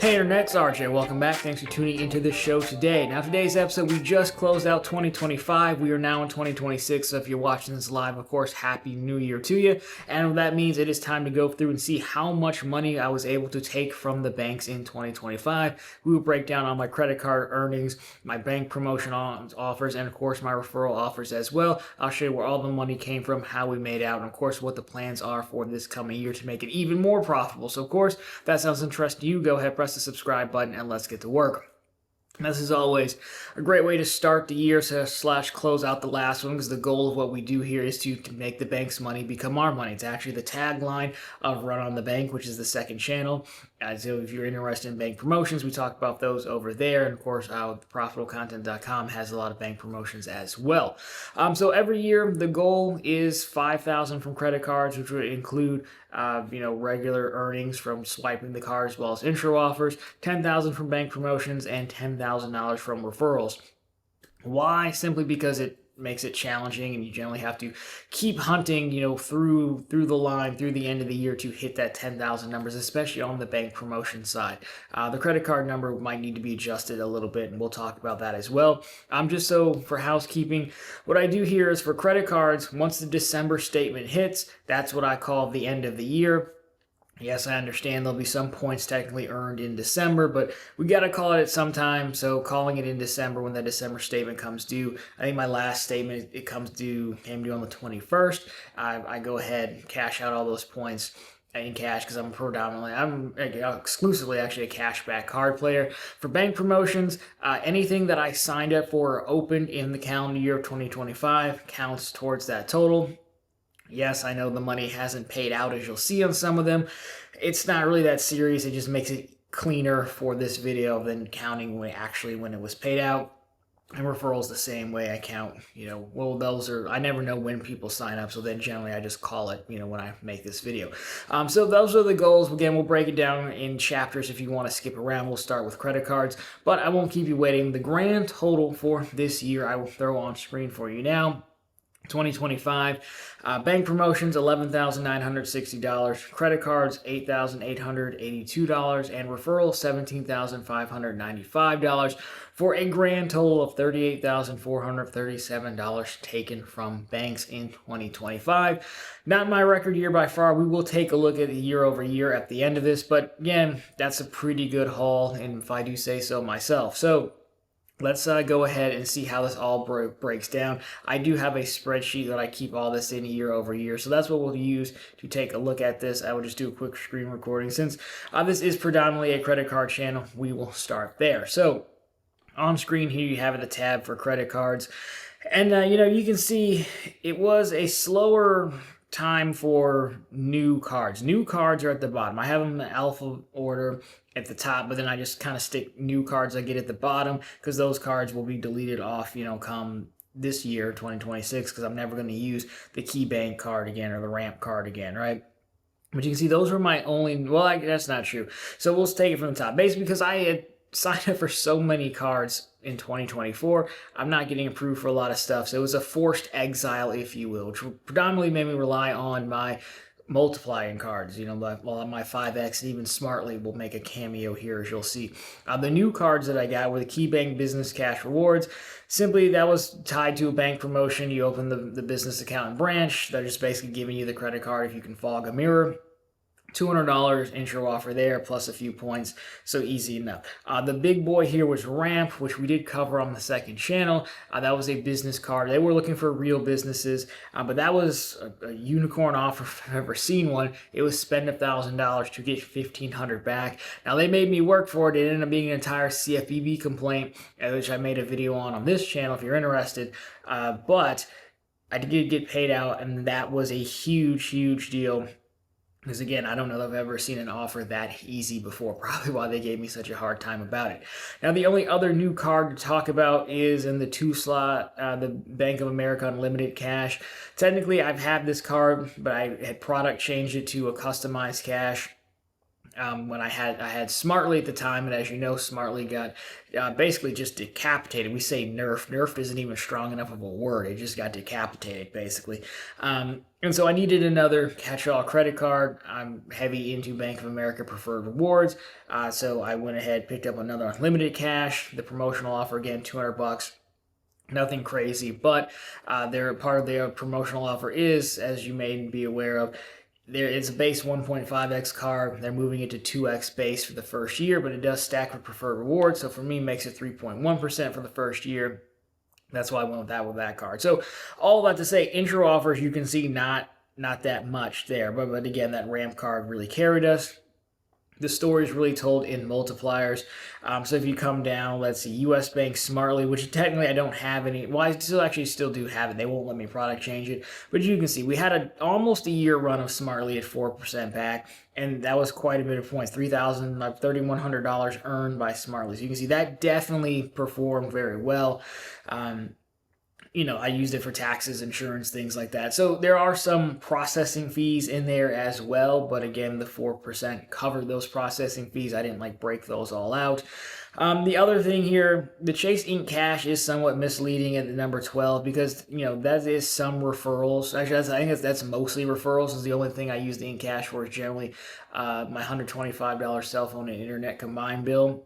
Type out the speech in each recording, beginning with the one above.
Hey Internet, it's RJ. Welcome back. Thanks for tuning into the show today. Now, today's episode, we just closed out 2025. We are now in 2026. So if you're watching this live, of course, Happy New Year to you. And that means it is time to go through and see how much money I was able to take from the banks in 2025. We will break down all my credit card earnings, my bank promotion offers, and of course, my referral offers as well. I'll show you where all the money came from, how we made out, and of course, what the plans are for this coming year to make it even more profitable. So, of course, if that sounds interesting to you, go ahead, press the subscribe button, and let's get to work. This is always a great way to start the year slash close out the last one, because the goal of what we do here is to make the bank's money become our money. It's actually the tagline of Run on the Bank, which is the second channel. So if you're interested in bank promotions, we talk about those over there. And of course, profitablecontent.com has a lot of bank promotions as well. So every year, the goal is $5,000 from credit cards, which would include regular earnings from swiping the card as well as intro offers, $10,000 from bank promotions, and $10,000 from referrals. Why? Simply because it makes it challenging, and you generally have to keep hunting, through the line, through the end of the year to hit that 10,000 numbers, especially on the bank promotion side. The credit card number might need to be adjusted a little bit, and we'll talk about that as well. Just so for housekeeping, what I do here is for credit cards, once the December statement hits, that's what I call the end of the year. Yes, I understand there'll be some points technically earned in December, but we got to call it at some time. So calling it in December when that December statement comes due. I think my last statement, it came due on the 21st. I go ahead and cash out all those points in cash because I'm exclusively actually a cashback card player. For bank promotions, anything that I signed up for or opened in the calendar year of 2025 counts towards that total. Yes, I know the money hasn't paid out, as you'll see on some of them. It's not really that serious. It just makes it cleaner for this video than counting when it was paid out. And referrals the same way. I count, those are, I never know when people sign up, so then generally I just call it, when I make this video. So those are the goals. Again, we'll break it down in chapters if you want to skip around. We'll start with credit cards, but I won't keep you waiting. The grand total for this year, I will throw on screen for you now. 2025, bank promotions $11,960, credit cards $8,882, and referrals $17,595 for a grand total of $38,437 taken from banks in 2025. Not my record year by far. We will take a look at the year over year at the end of this, but again, that's a pretty good haul, and if I do say so myself. So let's go ahead and see how this all breaks down. I do have a spreadsheet that I keep all this in year over year, so that's what we'll use to take a look at this. I will just do a quick screen recording. Since this is predominantly a credit card channel, we will start there. So on screen here, you have the tab for credit cards. And, you can see it was a slower time for new cards. New cards are at the bottom. I have them in the alpha order at the top, but then I just kind of stick new cards I get at the bottom because those cards will be deleted off, come this year, 2026, because I'm never going to use the KeyBank card again or the Ramp card again, right? But you can see those were my only, that's not true. So we'll take it from the top. Basically, because I had signed up for so many cards in 2024, I'm not getting approved for a lot of stuff. So it was a forced exile, if you will, which predominantly made me rely on my multiplying cards, my 5X, and even Smartly will make a cameo here, as you'll see. The new cards that I got were the KeyBank Business Cash Rewards. Simply, that was tied to a bank promotion. You open the business account and branch. They're just basically giving you the credit card if you can fog a mirror. $200 intro offer there, plus a few points, so easy enough. The big boy here was Ramp, which we did cover on the second channel. That was a business card. They were looking for real businesses, but that was a unicorn offer if I've ever seen one. It was spend $1,000 to get $1,500 back. Now, they made me work for it. It ended up being an entire CFPB complaint, which I made a video on this channel if you're interested, but I did get paid out, and that was a huge, huge deal. Because again, I don't know that I've ever seen an offer that easy before, probably why they gave me such a hard time about it. Now, the only other new card to talk about is in the 2-slot, the Bank of America Unlimited Cash. Technically, I've had this card, but I had product changed it to a customized cash. when I had Smartly at the time, and as you know, Smartly got basically just decapitated. We say nerfed. Nerfed isn't even strong enough of a word. It just got decapitated, basically. And so I needed another catch-all credit card. I'm heavy into Bank of America Preferred Rewards, so I went ahead, picked up another unlimited cash. The promotional offer, again, $200. Nothing crazy, but their part of their promotional offer is, as you may be aware of, there is a base 1.5x card. They're moving it to 2x base for the first year, but it does stack with preferred rewards. So for me, it makes it 3.1% for the first year. That's why I went with that card. So all that to say, intro offers, you can see not that much there. But again, that ramp card really carried us. The story is really told in multipliers. So if you come down, let's see, U.S. Bank Smartly, which technically I don't have any. Well, I still do have it. They won't let me product change it. But you can see we had almost a year run of Smartly at 4% back, and that was quite a bit of points. $3,100 earned by Smartly. So you can see that definitely performed very well. I used it for taxes, insurance, things like that. So there are some processing fees in there as well. But again, the 4% covered those processing fees. I didn't break those all out. The other thing here, the Chase Ink Cash is somewhat misleading at the number 12 because, that is some referrals. Actually, I think that's mostly referrals. Is the only thing I use the Ink Cash for is generally my $125 cell phone and internet combined bill.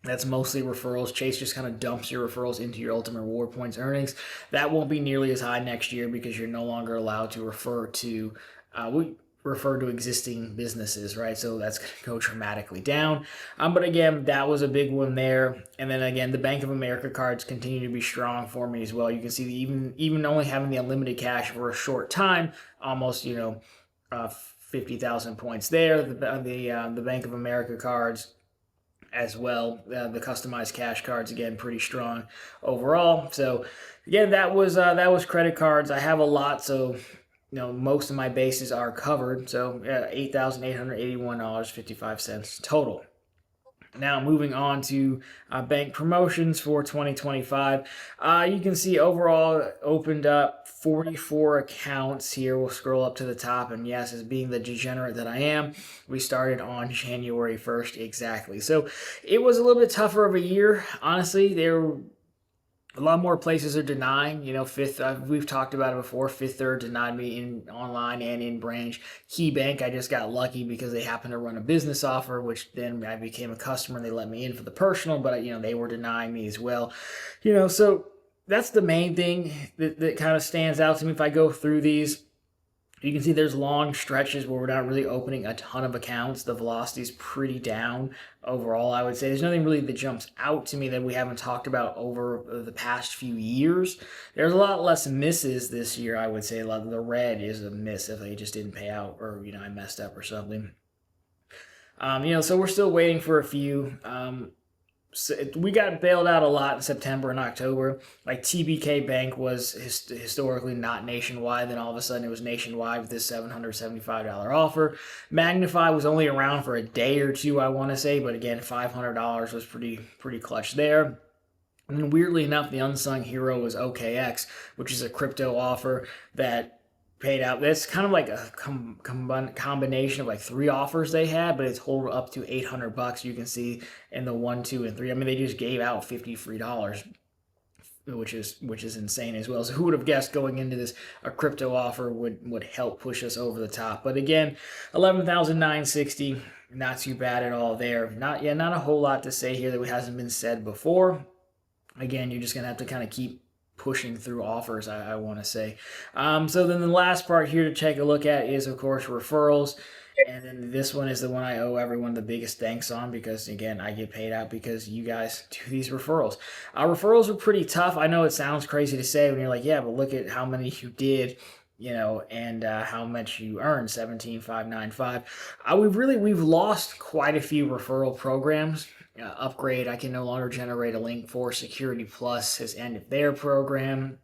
That's mostly referrals. Chase just kind of dumps your referrals into your ultimate reward points earnings. That won't be nearly as high next year because you're no longer allowed to refer to existing businesses, right? So that's going to go dramatically down. But again, that was a big one there. And then again, the Bank of America cards continue to be strong for me as well. You can see that even only having the unlimited cash for a short time, almost 50,000 points there. The Bank of America cards as well. The customized cash cards, again, pretty strong overall. So again, that was credit cards. I have a lot, so most of my bases are covered. So $8,881.55 total. Now moving on to bank promotions for 2025. You can see overall opened up 44 accounts here. We'll scroll up to the top, and yes, as being the degenerate that I am, we started on January 1st exactly. So it was a little bit tougher of a year. Honestly, a lot more places are denying. We've talked about it before. Fifth Third denied me in online and in branch. KeyBank, I just got lucky because they happened to run a business offer, which then I became a customer and they let me in for the personal, but they were denying me as well. So that's the main thing that kind of stands out to me if I go through these. You can see there's long stretches where we're not really opening a ton of accounts. The velocity is pretty down overall, I would say. There's nothing really that jumps out to me that we haven't talked about over the past few years. There's a lot less misses this year, I would say. A lot of the red is a miss if they just didn't pay out or, I messed up or something. So we're still waiting for a few. So we got bailed out a lot in September and October. Like TBK Bank was historically not nationwide. Then all of a sudden it was nationwide with this $775 offer. Magnify was only around for a day or two, I want to say. But again, $500 was pretty clutch there. And then weirdly enough, the unsung hero was OKX, which is a crypto offer that paid out. That's kind of like a combination of 3 offers they had, but it's whole up to $800. You can see in the 1, 2, and 3. I mean, they just gave out $50 free, which is insane as well. So who would have guessed going into this a crypto offer would help push us over the top? But again, 11,960, not too bad at all there. Not a whole lot to say here that hasn't been said before. Again, you're just gonna have to kind of keep pushing through offers, I want to say. So then the last part here to take a look at is, of course, referrals. And then this one is the one I owe everyone the biggest thanks on because, again, I get paid out because you guys do these referrals. Referrals are pretty tough. I know it sounds crazy to say when you're like, yeah, but look at how many you did, and how much you earned, 17,595. We've lost quite a few referral programs. Upgrade, I can no longer generate a link for. Security Plus has ended their program.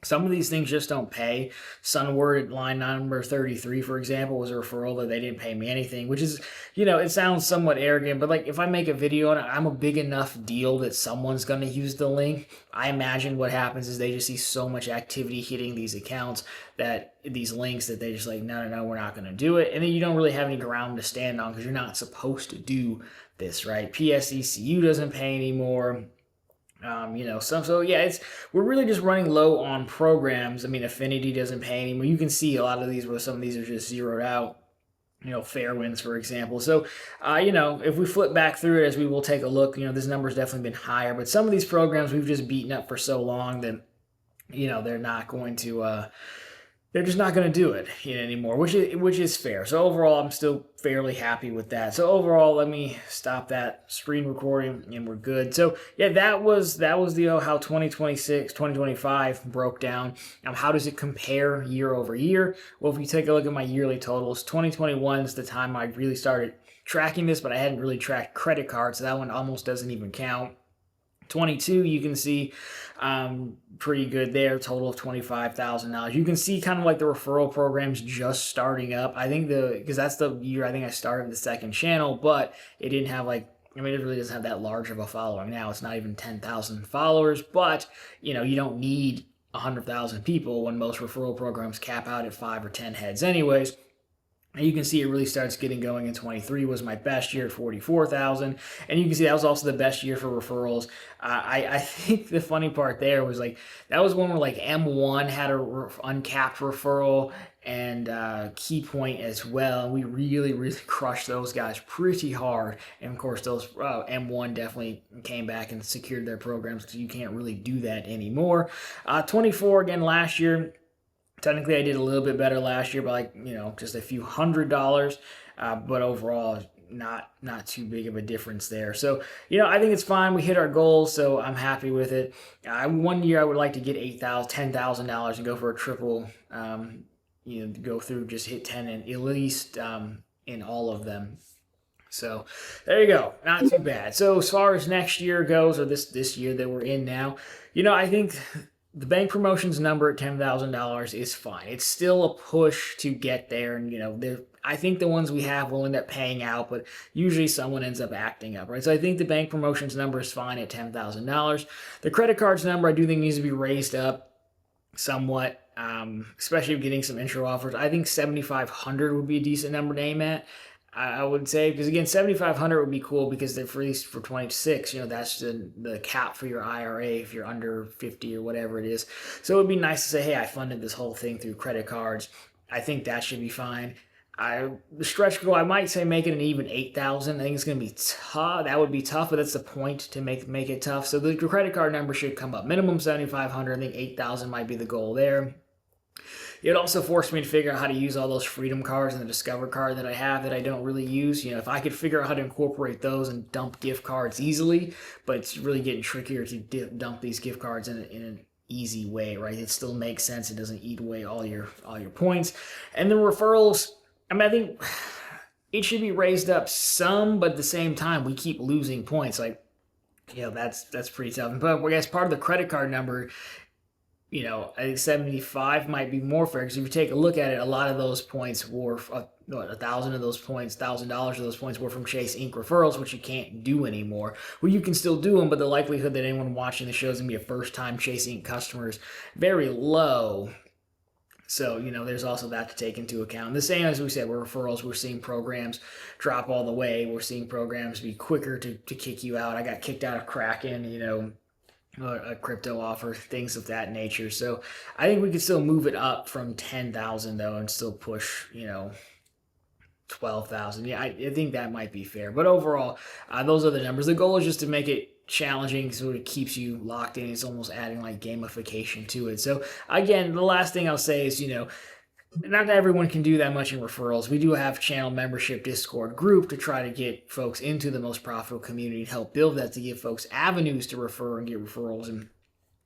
Some of these things just don't pay. Sunword line number 33, for example, was a referral that they didn't pay me anything, which is, it sounds somewhat arrogant, but like if I make a video on it, I'm a big enough deal that someone's going to use the link. I imagine what happens is they just see so much activity hitting these accounts, that these links, that they just like, no, we're not going to do it. And then you don't really have any ground to stand on because you're not supposed to do this, right? PSECU doesn't pay anymore. We're really just running low on programs. I mean, Affinity doesn't pay anymore. You can see a lot of these where some of these are just zeroed out. Fairwinds, for example. So, if we flip back through it, as we will take a look, this number's definitely been higher. But some of these programs we've just beaten up for so long that, they're not going to. They're just not going to do it anymore, which is fair. So overall, I'm still fairly happy with that. So overall, let me stop that screen recording and we're good. So yeah, that was the how 2025 broke down. How does it compare year over year? Well, if you take a look at my yearly totals, 2021 is the time I really started tracking this, but I hadn't really tracked credit cards, so that one almost doesn't even count. 22, you can see pretty good there, total of $25,000. You can see kind of like the referral programs just starting up. I think because that's the year I think I started the second channel, but it didn't have it really doesn't have that large of a following now. It's not even 10,000 followers, but you don't need 100,000 people when most referral programs cap out at 5 or 10 heads anyways. And you can see it really starts getting going in 23 was my best year at 44,000. And you can see that was also the best year for referrals. I think the funny part there was that was one where M1 had a uncapped referral and Key Point as well. And we really, really crushed those guys pretty hard. And of course, those M1 definitely came back and secured their programs because you can't really do that anymore. 24 again last year. Technically, I did a little bit better last year by just a few $100, but overall, not too big of a difference there. So, I think it's fine. We hit our goals, so I'm happy with it. One year, I would like to get $10,000 and go for a triple. Go through, just hit 10 and at least in all of them. So there you go. Not too bad. So as far as next year goes, or this year that we're in now, I think the bank promotions number at $10,000 is fine. It's still a push to get there, and I think the ones we have will end up paying out, but usually someone ends up acting up, right? So I think the bank promotions number is fine at $10,000. The credit cards number I do think needs to be raised up somewhat, especially getting some intro offers. I think 7,500 would be a decent number to aim at. I would say, because again, 7,500 would be cool because they're for 26, that's the cap for your IRA if you're under 50 or whatever it is. So it would be nice to say, hey, I funded this whole thing through credit cards. I think that should be fine. The stretch goal, I might say make it an even 8,000. I think it's going to be tough. That would be tough, but that's the point, to make it tough. So the credit card number should come up. Minimum 7,500. I think 8,000 might be the goal there. It also forced me to figure out how to use all those Freedom cards and the Discover card that I have that I don't really use. If I could figure out how to incorporate those and dump gift cards easily, but it's really getting trickier to dump these gift cards in an easy way, right? It still makes sense. It doesn't eat away all your points. And the referrals, I think it should be raised up some, but at the same time, we keep losing points. That's pretty tough. But I guess part of the credit card number, I think 75 might be more fair, because if you take a look at it, a lot of those points were, $1,000 of those points, $1,000 of those points were from Chase Inc. referrals, which you can't do anymore. Well, you can still do them, but the likelihood that anyone watching the show is going to be a first-time Chase Inc. customer is very low. So, there's also that to take into account. The same as we said, with referrals, we're seeing programs drop all the way. We're seeing programs be quicker to kick you out. I got kicked out of Kraken, a crypto offer, things of that nature. So I think we could still move it up from 10,000 though and still push, 12,000. Yeah, I think that might be fair. But overall, those are the numbers. The goal is just to make it challenging so it keeps you locked in. It's almost adding gamification to it. So again, the last thing I'll say is, not everyone can do that much in referrals. We do have channel membership Discord group to try to get folks into the most profitable community and help build that, to give folks avenues to refer and get referrals and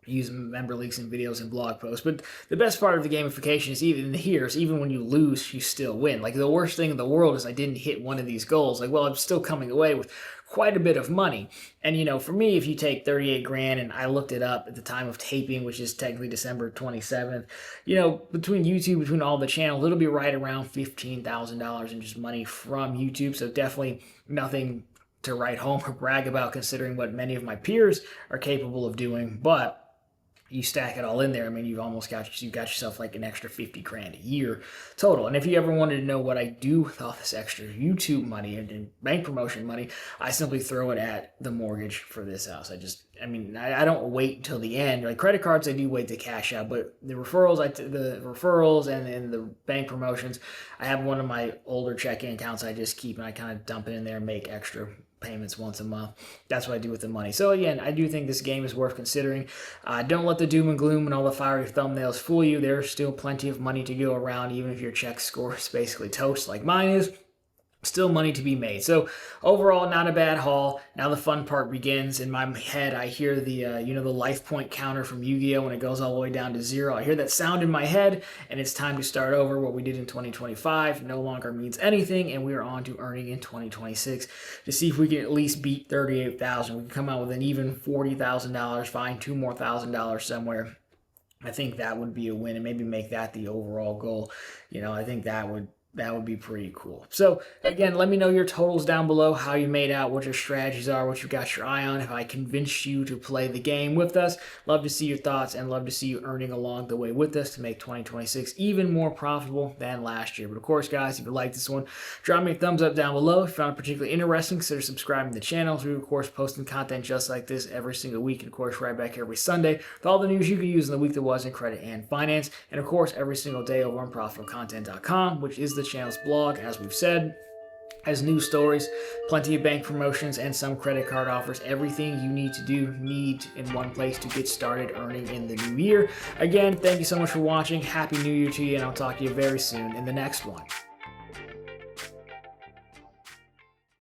use member links and videos and blog posts. But the best part of the gamification is even when you lose, you still win. The worst thing in the world is I didn't hit one of these goals. I'm still coming away with quite a bit of money. And, you know, for me, if you take 38 grand, and I looked it up at the time of taping, which is technically December 27th, you know, between YouTube, between all the channels, it'll be right around $15,000 in just money from YouTube. So definitely nothing to write home or brag about, considering what many of my peers are capable of doing. But you stack it all in there, I mean, you've got yourself like an extra 50 grand a year total. And if you ever wanted to know what I do with all this extra YouTube money and bank promotion money, I simply throw it at the mortgage for this house. I don't wait until the end. Like credit cards, I do wait to cash out, but the referrals and the bank promotions, I have one of my older checking accounts I just keep, and I kind of dump it in there and make extra payments once a month. That's what I do with the money. So again, I do think this game is worth considering. Don't let the doom and gloom and all the fiery thumbnails fool you. There's still plenty of money to go around, even if your check score is basically toast like mine is. Still money to be made. So overall, not a bad haul. Now the fun part begins. In my head, I hear the the life point counter from Yu-Gi-Oh! When it goes all the way down to 0. I hear that sound in my head, and it's time to start over. What we did in 2025 no longer means anything, and we are on to earning in 2026 to see if we can at least beat 38,000. We can come out with an even $40,000, find $2,000 more somewhere. I think that would be a win, and maybe make that the overall goal. You know, I think that would be pretty cool. So again, let me know your totals down below, how you made out, what your strategies are, what you got your eye on, if I convinced you to play the game with us. Love to see your thoughts, and love to see you earning along the way with us to make 2026 even more profitable than last year. But of course, guys, if you like this one, drop me a thumbs up down below. If you found it particularly interesting, consider subscribing to the channel. We're of course posting content just like this every single week, and of course right back every Sunday with all the news you can use in the week that was in credit and finance, and of course every single day over on profitablecontent.com, which is the channel's blog, as we've said, has news stories, plenty of bank promotions, and some credit card offers. Everything you need in one place to get started earning in the new year. Again, thank you so much for watching. Happy New Year to you, and I'll talk to you very soon in the next one.